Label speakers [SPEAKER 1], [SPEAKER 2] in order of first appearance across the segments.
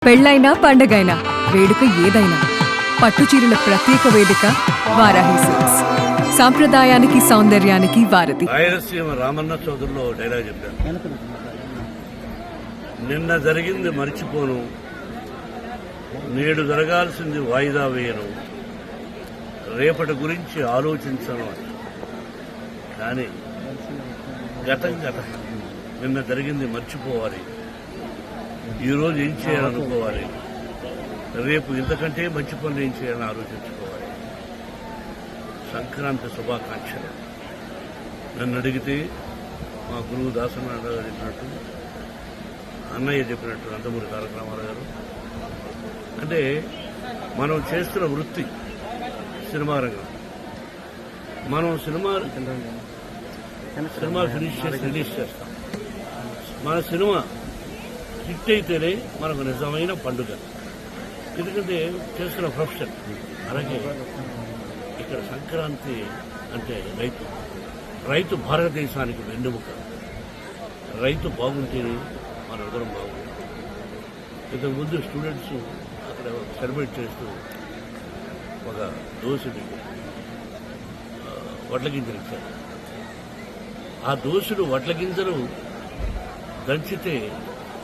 [SPEAKER 1] పెళ్లైనా పండగైనా వేడుక ఏదైనా పట్టుచీరల ప్రత్యేక వేదిక వారాహి సిల్క్స్. సాంప్రదాయానికి సౌందర్యానికి వారధి.
[SPEAKER 2] రాయలసీమ రామన్న చౌదరిలో డైలాగ్ చెప్పాను. నిన్న జరిగింది మర్చిపోను, నేడు జరగాల్సింది వాయిదా వేయను, రేపటి గురించి ఆలోచించను. కానీ గతం గతం, నిన్న జరిగింది మర్చిపోవాలి, ఈరోజు ఏం చేయాలనుకోవాలి, రేపు ఇంతకంటే మంచి పనులు ఏం చేయాలని ఆలోచించుకోవాలి. సంక్రాంతి శుభాకాంక్షలు. నన్ను అడిగితే మా గురువు దాసనారాయణ గారు చెప్పినట్టు, అన్నయ్య చెప్పినట్టు, నందమూరి తారక రామారావు గారు, అంటే మనం చేస్తున్న వృత్తి సినిమా రంగం. మనం సినిమా ఫినిష్ చేసి రిలీజ్ చేస్తాం. మన సినిమా హిట్ అయితేనే మనకు నిజమైన పండుగ. ఎందుకంటే చేస్తున్న ప్రొఫెషన్. అలాగే ఇక్కడ సంక్రాంతి అంటే రైతు భారతదేశానికి వెన్నెముక. రైతు బాగుంటేనే మన అందరం బాగుంటుంది. ఇంతకుముందు స్టూడెంట్స్ అక్కడ సెలబ్రేట్ చేస్తూ ఒక దోశని వడ్ల గింజలు ఇచ్చారు. ఆ దోశలు వడ్ల గింజలు దంచితే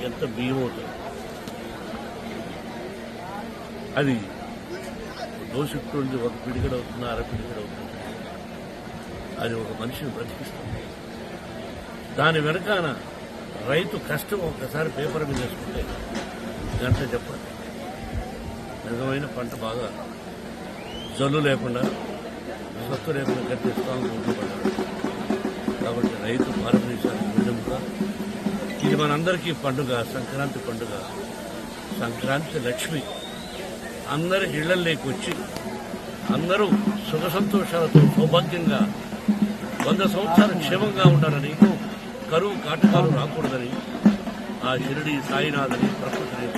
[SPEAKER 2] ఎంత బియ్యం అవుతుంది. అది దోషిస్తుంది, ఒక పిడిగడ అవుతుంది, అర పిడిగడ అవుతుంది. అది ఒక మనిషిని బ్రతికిస్తుంది. దాని వెనకాన రైతు కష్టం ఒక్కసారి పేపర్ మీద వేసుకుంటే గంట చెప్పాలి. నిజమైన పంట బాగా జల్లు లేకుండా, సత్తు లేకుండా గట్టిస్తాము పడ్డాడు. కాబట్టి రైతు భారతదేశానికి వెన్నెముక. ఇది మనందరికీ పండుగ, సంక్రాంతి పండుగ. సంక్రాంతి లక్ష్మి అందరి ఇళ్లలోకి వచ్చి అందరూ సుఖ సంతోషాలతో సౌభాగ్యంగా 100 సంవత్సరాలు క్షేమంగా ఉండాలని, కరువు కాటకాలు రాకూడదని ఆ షిరిడి సాయినాథని ప్రకృతిని